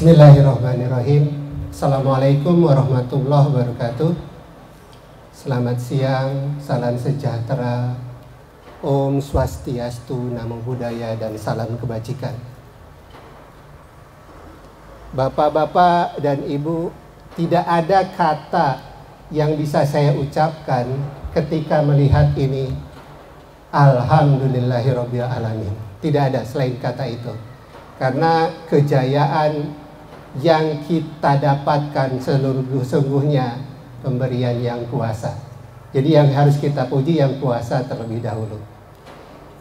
Bismillahirrahmanirrahim. Assalamualaikum warahmatullahi wabarakatuh. Selamat siang, salam sejahtera, Om Swastiastu, Namo Buddhaya, dan salam kebajikan. Bapak-bapak dan ibu, tidak ada kata yang bisa saya ucapkan ketika melihat ini. Alhamdulillahirabbil alamin. Tidak ada selain kata itu. Karena kejayaan yang kita dapatkan sesungguhnya pemberian yang kuasa. Jadi yang harus kita puji yang kuasa terlebih dahulu.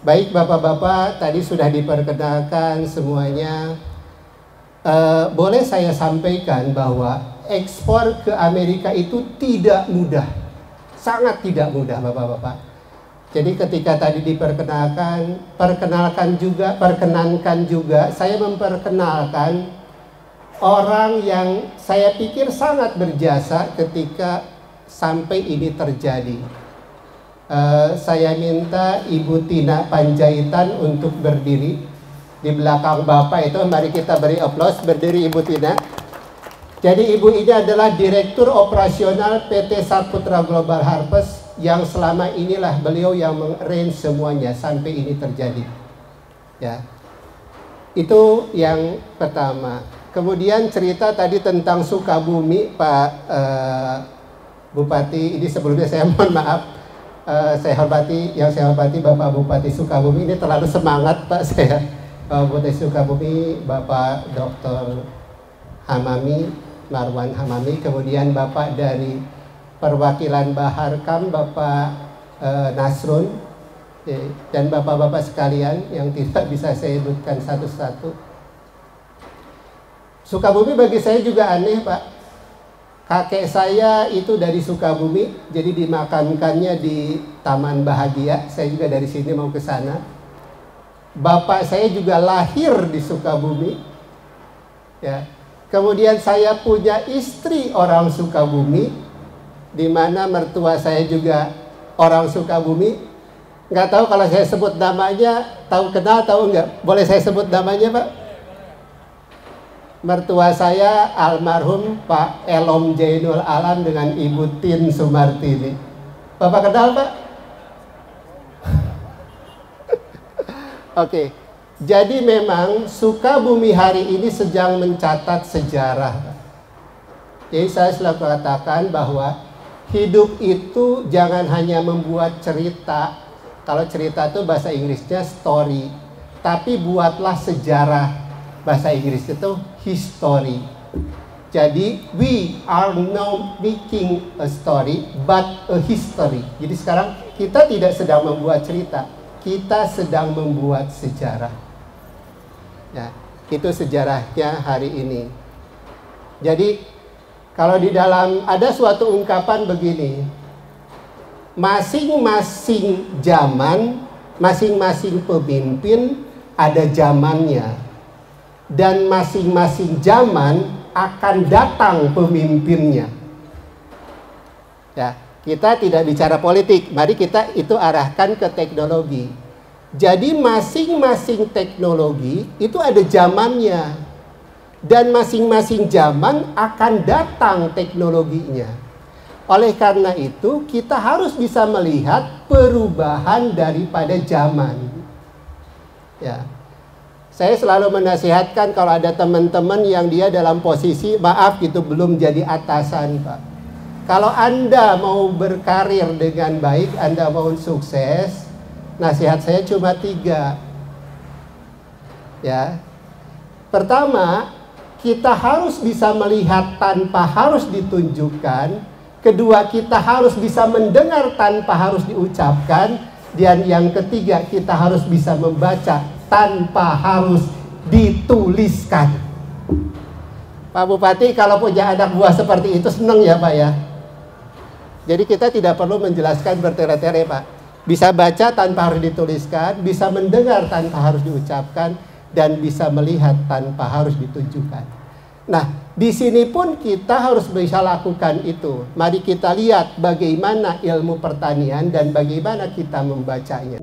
Baik bapak-bapak, tadi sudah diperkenalkan semuanya. Boleh saya sampaikan bahwa ekspor ke Amerika itu tidak mudah. Sangat tidak mudah bapak-bapak. Jadi ketika tadi perkenankan juga, saya memperkenalkan orang yang saya pikir sangat berjasa ketika sampai ini terjadi. Saya minta Ibu Tina Panjaitan untuk berdiri di belakang Bapak itu. Mari kita beri aplaus, berdiri Ibu Tina. Jadi Ibu ini adalah Direktur Operasional PT Saputra Global Harvest, yang selama inilah beliau yang mengarrange semuanya sampai ini terjadi. Ya, itu yang pertama. Kemudian cerita tadi tentang Sukabumi, Pak Bupati. Ini sebelumnya saya mohon maaf, saya hormati Bapak Bupati Sukabumi. Ini terlalu semangat Pak saya. Bupati Sukabumi, Bapak Dr. Hamami, Marwan Hamami. Kemudian Bapak dari perwakilan Baharkam, Bapak Nasrun, dan bapak-bapak sekalian yang tidak bisa saya sebutkan satu-satu. Sukabumi bagi saya juga aneh Pak. Kakek saya itu dari Sukabumi, jadi dimakamkannya di Taman Bahagia. Saya juga dari sini mau ke sana. Bapak saya juga lahir di Sukabumi. Ya. Kemudian saya punya istri orang Sukabumi, di mana mertua saya juga orang Sukabumi. Nggak tahu kalau saya sebut namanya, kenal tahu nggak? Boleh saya sebut namanya Pak? Mertua saya almarhum Pak Elom Jainul Alam dengan Ibu Tin Sumartini. Bapak kenal Pak? Oke. Jadi memang Sukabumi hari ini sedang mencatat sejarah. Jadi saya selalu katakan bahwa hidup itu jangan hanya membuat cerita. Kalau cerita itu bahasa Inggrisnya story. Tapi buatlah sejarah. Bahasa Inggris itu history. Jadi we are now making a story but a history. Jadi sekarang kita tidak sedang membuat cerita, kita sedang membuat sejarah. Ya, itu sejarahnya hari ini. Jadi kalau di dalam ada suatu ungkapan begini, masing-masing zaman, masing-masing pemimpin ada zamannya. Dan masing-masing zaman akan datang pemimpinnya. Ya, kita tidak bicara politik, mari kita itu arahkan ke teknologi. Jadi masing-masing teknologi itu ada zamannya. Dan masing-masing zaman akan datang teknologinya. Oleh karena itu, kita harus bisa melihat perubahan daripada zaman. Ya. Saya selalu menasihatkan kalau ada teman-teman yang dia dalam posisi maaf gitu belum jadi atasan Pak. Kalau Anda mau berkarir dengan baik, Anda mau sukses, nasihat saya cuma 3. Ya. Pertama, kita harus bisa melihat tanpa harus ditunjukkan. Kedua, kita harus bisa mendengar tanpa harus diucapkan. Dan yang ketiga, kita harus bisa membaca tanpa harus dituliskan. Pak Bupati kalau punya anak buah seperti itu senang ya Pak ya. Jadi kita tidak perlu menjelaskan bertele-tele Pak. Bisa baca tanpa harus dituliskan, bisa mendengar tanpa harus diucapkan, dan bisa melihat tanpa harus ditunjukkan. Nah, di sini pun kita harus bisa lakukan itu. Mari kita lihat bagaimana ilmu pertanian dan bagaimana kita membacanya.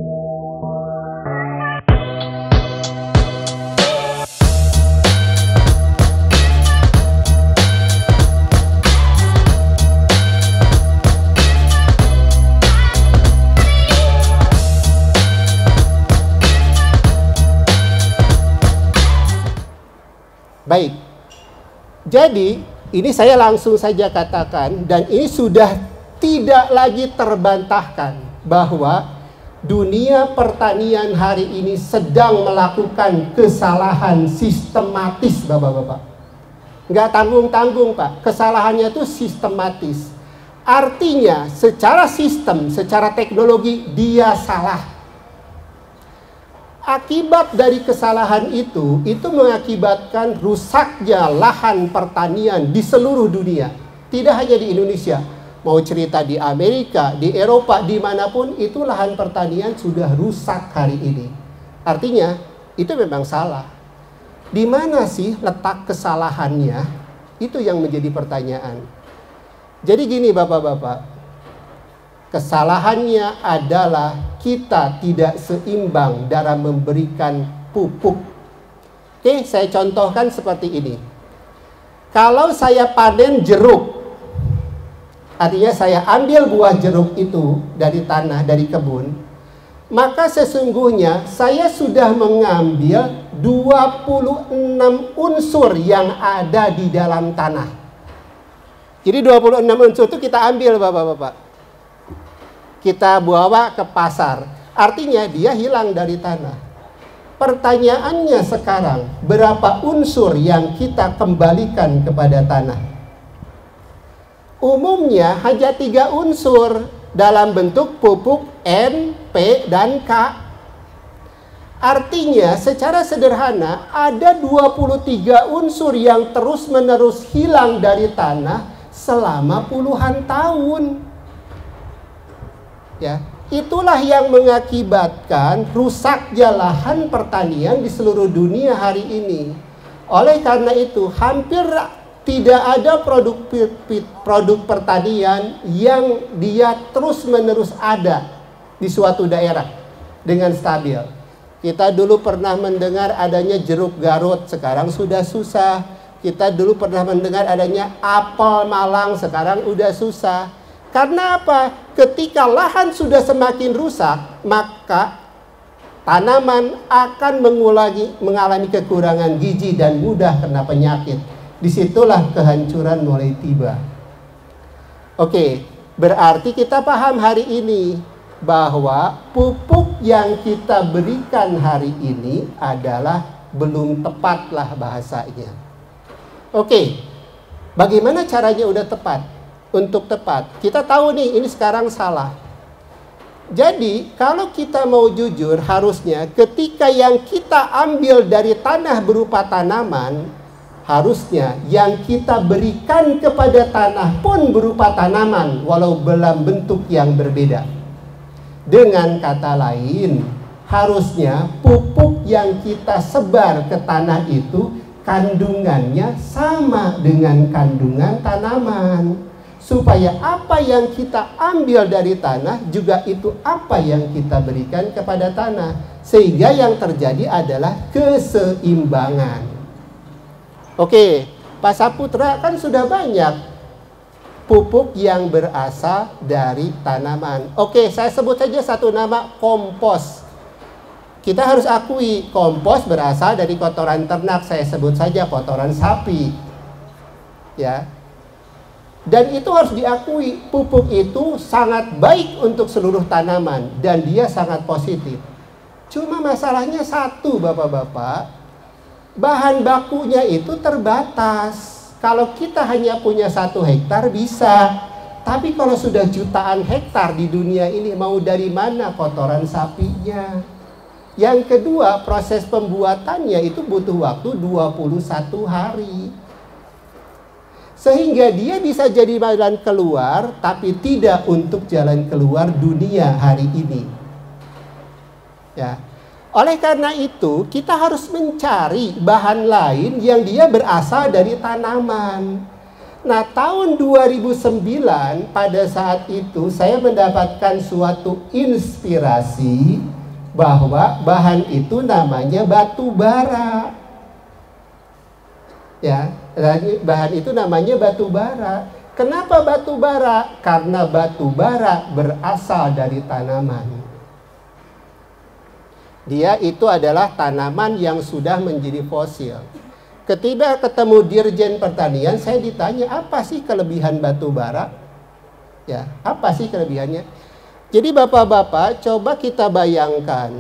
Baik. Jadi, ini saya langsung saja katakan, dan ini sudah tidak lagi terbantahkan, bahwa dunia pertanian hari ini sedang melakukan kesalahan sistematis, Bapak-bapak. Nggak tanggung-tanggung, Pak. Kesalahannya itu sistematis. Artinya, secara sistem, secara teknologi, dia salah. Akibat dari kesalahan itu mengakibatkan rusaknya lahan pertanian di seluruh dunia. Tidak hanya di Indonesia. Mau cerita di Amerika, di Eropa, dimanapun itu lahan pertanian sudah rusak hari ini. Artinya, itu memang salah. Di mana sih letak kesalahannya? Itu yang menjadi pertanyaan. Jadi gini Bapak-bapak. Kesalahannya adalah kita tidak seimbang dalam memberikan pupuk. Oke, saya contohkan seperti ini. Kalau saya panen jeruk, artinya saya ambil buah jeruk itu dari tanah, dari kebun, maka sesungguhnya saya sudah mengambil 26 unsur yang ada di dalam tanah. Jadi 26 unsur itu kita ambil Bapak-bapak. Kita bawa ke pasar. Artinya dia hilang dari tanah. Pertanyaannya sekarang, berapa unsur yang kita kembalikan kepada tanah? Umumnya hanya 3 unsur dalam bentuk pupuk N, P, dan K. Artinya secara sederhana ada 23 unsur yang terus-menerus hilang dari tanah selama puluhan tahun. Ya, itulah yang mengakibatkan rusaknya lahan pertanian di seluruh dunia hari ini. Oleh karena itu, hampir tidak ada produk pertanian yang dia terus-menerus ada di suatu daerah dengan stabil. Kita dulu pernah mendengar adanya jeruk Garut, sekarang sudah susah. Kita dulu pernah mendengar adanya apel Malang, sekarang udah susah. Karena apa? Ketika lahan sudah semakin rusak, maka tanaman akan mengalami kekurangan gizi dan mudah kena penyakit. Disitulah kehancuran mulai tiba. Oke, berarti kita paham hari ini bahwa pupuk yang kita berikan hari ini adalah belum tepatlah bahasanya. Oke, bagaimana caranya udah tepat? Untuk tepat, kita tahu nih ini sekarang salah. Jadi kalau kita mau jujur, harusnya ketika yang kita ambil dari tanah berupa tanaman, harusnya yang kita berikan kepada tanah pun berupa tanaman, walau dalam bentuk yang berbeda. Dengan kata lain, harusnya pupuk yang kita sebar ke tanah itu kandungannya sama dengan kandungan tanaman. Supaya apa yang kita ambil dari tanah juga itu apa yang kita berikan kepada tanah. Sehingga yang terjadi adalah keseimbangan. Oke, Pak Saputra, kan sudah banyak pupuk yang berasal dari tanaman. Oke, saya sebut saja satu nama, kompos. Kita harus akui kompos berasal dari kotoran ternak. Saya sebut saja kotoran sapi. Ya. Dan itu harus diakui, pupuk itu sangat baik untuk seluruh tanaman dan dia sangat positif. Cuma masalahnya satu Bapak-bapak, bahan bakunya itu terbatas. Kalau kita hanya punya 1 hektar bisa, tapi kalau sudah jutaan hektar di dunia ini, mau dari mana kotoran sapinya? Yang kedua, proses pembuatannya itu butuh waktu 21 hari. Sehingga dia bisa jadi jalan keluar, tapi tidak untuk jalan keluar dunia hari ini. Ya. Oleh karena itu, kita harus mencari bahan lain yang dia berasal dari tanaman. Nah, tahun 2009, pada saat itu, saya mendapatkan suatu inspirasi bahwa bahan itu namanya batu bara. Ya, bahan itu namanya batu bara. Kenapa batu bara? Karena batu bara berasal dari tanaman. Dia itu adalah tanaman yang sudah menjadi fosil. ketika ketemu Dirjen Pertanian, saya ditanya, apa sih kelebihan batu bara? Ya, apa sih kelebihannya? Jadi bapak-bapak, coba kita bayangkan,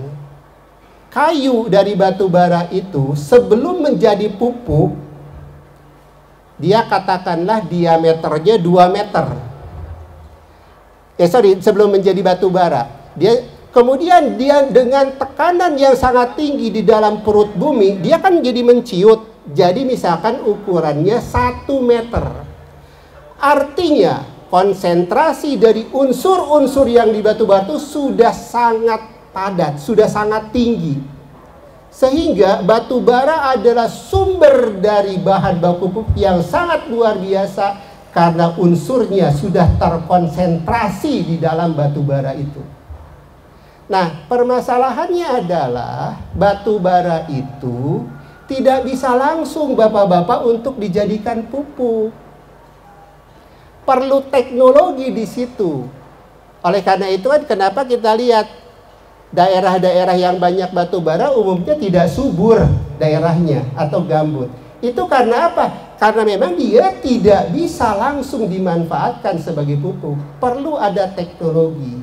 kayu dari batu bara itu sebelum menjadi pupuk, dia katakanlah diameternya 2 meter. Sebelum menjadi batu bara. Kemudian dia dengan tekanan yang sangat tinggi di dalam perut bumi, dia kan jadi menciut. Jadi misalkan ukurannya 1 meter. Artinya konsentrasi dari unsur-unsur yang di batu bara itu sudah sangat padat, sudah sangat tinggi. Sehingga batu bara adalah sumber dari bahan baku pupuk yang sangat luar biasa karena unsurnya sudah terkonsentrasi di dalam batu bara itu. Nah, permasalahannya adalah batu bara itu tidak bisa langsung bapak-bapak untuk dijadikan pupuk. Perlu teknologi di situ. Oleh karena itu kan kenapa kita lihat daerah-daerah yang banyak batu bara umumnya tidak subur daerahnya atau gambut. Itu karena apa? Karena memang dia tidak bisa langsung dimanfaatkan sebagai pupuk. Perlu ada teknologi.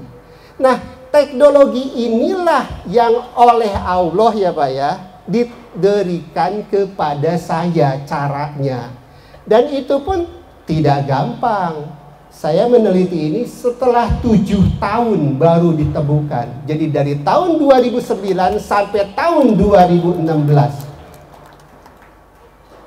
Nah, teknologi inilah yang oleh Allah ya Pak ya, diberikan kepada saya caranya. Dan itu pun tidak gampang. Saya meneliti ini setelah 7 tahun baru ditemukan. Jadi dari tahun 2009 sampai tahun 2016.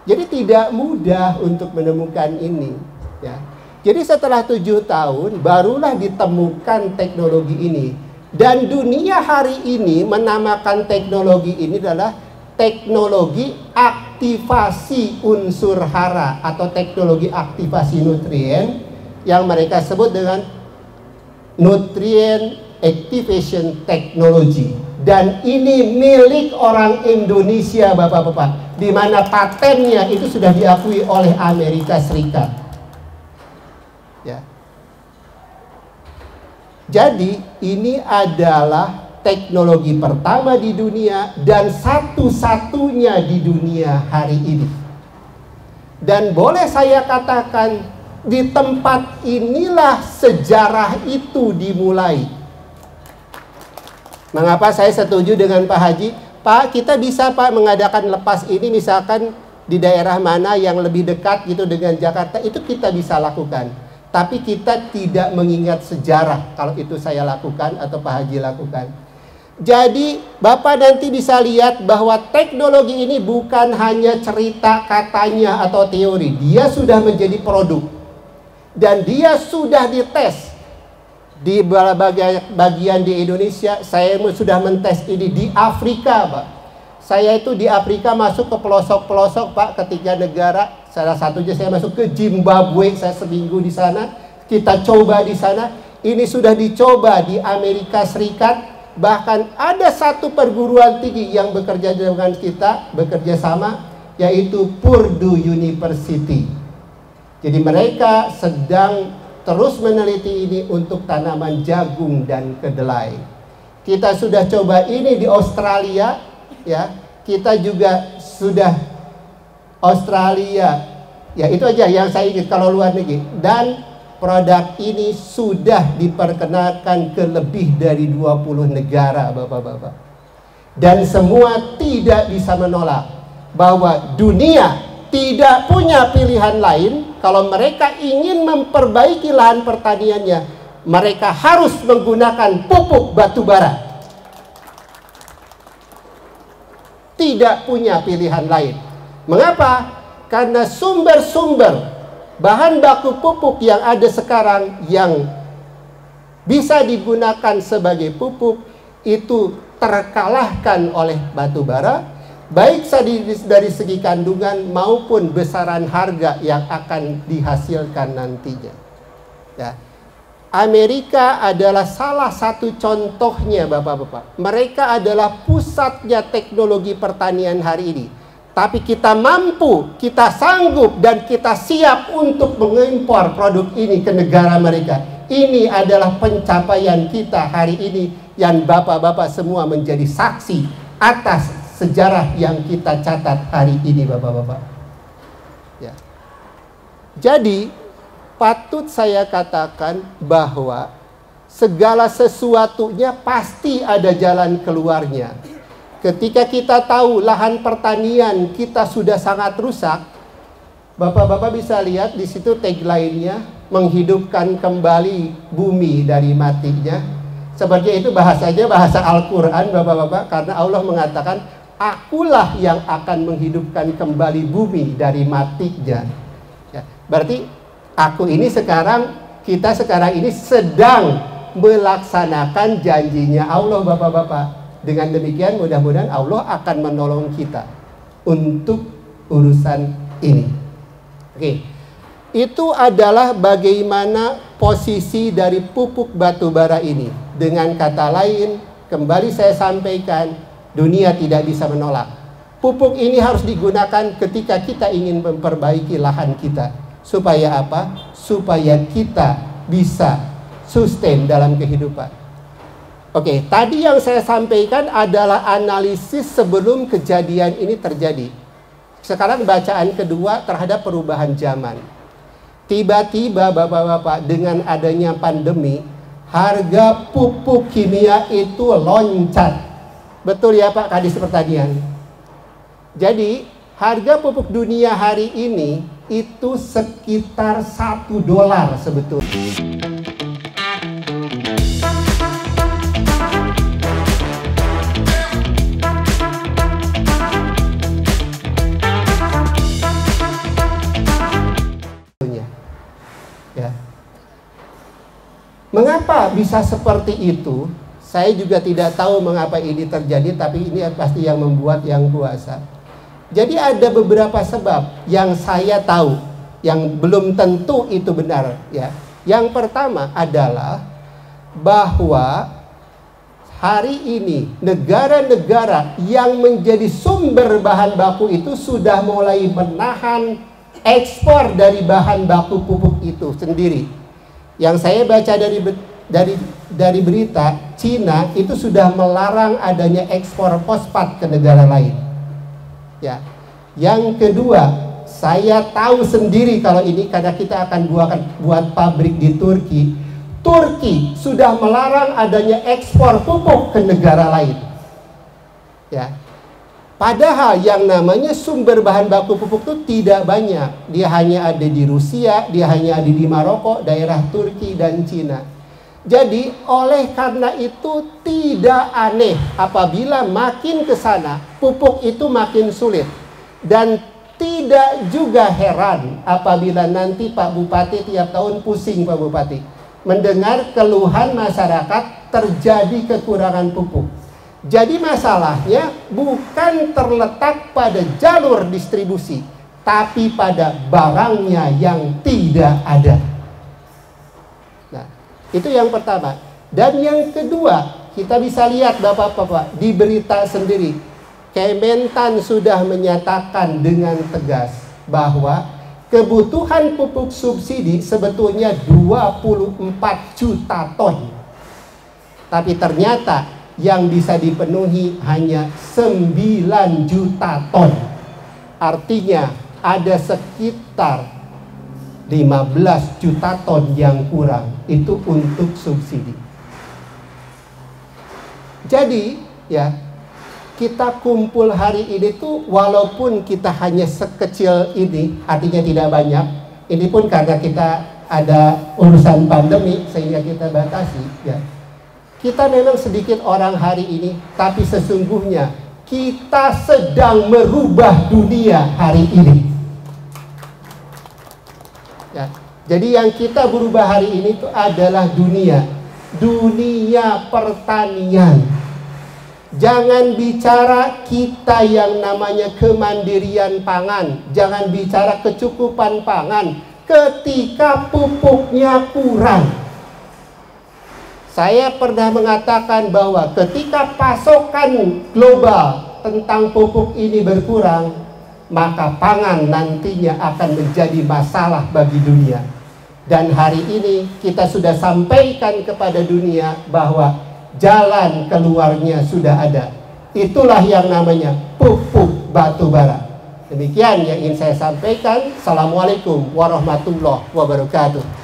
Jadi tidak mudah untuk menemukan ini. Ya. Jadi setelah 7 tahun barulah ditemukan teknologi ini. Dan dunia hari ini menamakan teknologi ini adalah teknologi aktivasi unsur hara atau teknologi aktivasi nutrien yang mereka sebut dengan Nutrient Activation Technology. Dan ini milik orang Indonesia Bapak-bapak, di mana patennya itu sudah diakui oleh Amerika Serikat. Ya. Jadi ini adalah teknologi pertama di dunia dan satu-satunya di dunia hari ini. Dan boleh saya katakan di tempat inilah sejarah itu dimulai. Mengapa saya setuju dengan Pak Haji? Pak, kita bisa Pak mengadakan lepas ini misalkan di daerah mana yang lebih dekat gitu dengan Jakarta, itu kita bisa lakukan. Tapi kita tidak mengingat sejarah kalau itu saya lakukan atau Pak Haji lakukan. Jadi Bapak nanti bisa lihat bahwa teknologi ini bukan hanya cerita katanya atau teori. Dia sudah menjadi produk. Dan dia sudah dites. Di bagian di Indonesia, saya sudah mentes ini di Afrika, Pak. Saya itu di Afrika masuk ke pelosok-pelosok, Pak, ketiga negara. Salah satunya saya masuk ke Zimbabwe, saya seminggu di sana. Kita coba di sana. Ini sudah dicoba di Amerika Serikat. Bahkan ada satu perguruan tinggi yang bekerja dengan kita, bekerja sama, yaitu Purdue University. Jadi mereka sedang terus meneliti ini untuk tanaman jagung dan kedelai. Kita sudah coba ini di Australia, ya. Kita juga sudah Australia, ya itu aja yang saya ingat kalau luar negeri. Dan produk ini sudah diperkenalkan ke lebih dari 20 negara, Bapak-bapak. Dan semua tidak bisa menolak bahwa dunia tidak punya pilihan lain. Kalau mereka ingin memperbaiki lahan pertaniannya, mereka harus menggunakan pupuk batu bara. Tidak punya pilihan lain. Mengapa? Karena sumber-sumber bahan baku pupuk yang ada sekarang yang bisa digunakan sebagai pupuk itu terkalahkan oleh batu bara, baik dari segi kandungan maupun besaran harga yang akan dihasilkan nantinya. Ya. Amerika adalah salah satu contohnya, Bapak-bapak. Mereka adalah pusatnya teknologi pertanian hari ini. Tapi kita mampu, kita sanggup, dan kita siap untuk mengimpor produk ini ke negara mereka. Ini adalah pencapaian kita hari ini yang Bapak-bapak semua menjadi saksi atas sejarah yang kita catat hari ini, Bapak-bapak. Ya. Jadi patut saya katakan bahwa segala sesuatunya pasti ada jalan keluarnya. Ketika kita tahu lahan pertanian kita sudah sangat rusak, Bapak-bapak bisa lihat di situ tagline-nya, menghidupkan kembali bumi dari matinya. Seperti itu bahasanya, bahasa Al-Quran, Bapak-bapak, karena Allah mengatakan, akulah yang akan menghidupkan kembali bumi dari matinya. Ya, berarti aku ini sekarang, kita sekarang ini sedang melaksanakan janjinya Allah, Bapak-bapak. Dengan demikian mudah-mudahan Allah akan menolong kita untuk urusan ini. Oke, itu adalah bagaimana posisi dari pupuk batu bara ini. Dengan kata lain, kembali saya sampaikan, dunia tidak bisa menolak. Pupuk ini harus digunakan ketika kita ingin memperbaiki lahan kita. Supaya apa? Supaya kita bisa sustain dalam kehidupan. Oke, tadi yang saya sampaikan adalah analisis sebelum kejadian ini terjadi. Sekarang bacaan kedua terhadap perubahan zaman. Tiba-tiba Bapak-bapak, dengan adanya pandemi, harga pupuk kimia itu loncat. Betul ya Pak Kadis Pertanian? Jadi harga pupuk dunia hari ini itu sekitar $1 sebetulnya. Ya. Mengapa bisa seperti itu? Saya juga tidak tahu mengapa ini terjadi, tapi ini pasti yang membuat yang kuasa. Jadi ada beberapa sebab yang saya tahu, yang belum tentu itu benar. Ya. Yang pertama adalah bahwa hari ini negara-negara yang menjadi sumber bahan baku itu sudah mulai menahan ekspor dari bahan baku pupuk itu sendiri. Yang saya baca dari berita, Cina itu sudah melarang adanya ekspor fosfat ke negara lain. Ya. Yang kedua, saya tahu sendiri kalau ini karena kita akan buat pabrik di Turki. Turki sudah melarang adanya ekspor pupuk ke negara lain. Ya. Padahal yang namanya sumber bahan baku pupuk itu tidak banyak. Dia hanya ada di Rusia, dia hanya ada di Maroko, daerah Turki dan Cina. Jadi oleh karena itu tidak aneh apabila makin ke sana pupuk itu makin sulit. Dan tidak juga heran apabila nanti Pak Bupati tiap tahun pusing Pak Bupati mendengar keluhan masyarakat terjadi kekurangan pupuk. Jadi masalahnya bukan terletak pada jalur distribusi, tapi pada barangnya yang tidak ada. Nah, itu yang pertama. Dan yang kedua, kita bisa lihat Bapak-bapak di berita sendiri. Kementan sudah menyatakan dengan tegas bahwa kebutuhan pupuk subsidi sebetulnya 24 juta ton. Tapi ternyata yang bisa dipenuhi hanya 9 juta ton. Artinya ada sekitar 15 juta ton yang kurang. Itu untuk subsidi. Jadi ya, kita kumpul hari ini tuh walaupun kita hanya sekecil ini, artinya tidak banyak. Ini pun karena kita ada urusan pandemi sehingga kita batasi ya. Kita memang sedikit orang hari ini, tapi sesungguhnya kita sedang merubah dunia hari ini. Ya, jadi yang kita berubah hari ini itu adalah dunia pertanian. Jangan bicara kita yang namanya kemandirian pangan, jangan bicara kecukupan pangan ketika pupuknya kurang. Saya pernah mengatakan bahwa ketika pasokan global tentang pupuk ini berkurang, maka pangan nantinya akan menjadi masalah bagi dunia. Dan hari ini kita sudah sampaikan kepada dunia bahwa jalan keluarnya sudah ada. itulah yang namanya pupuk batu bara. Demikian yang ingin saya sampaikan. Assalamualaikum warahmatullahi wabarakatuh.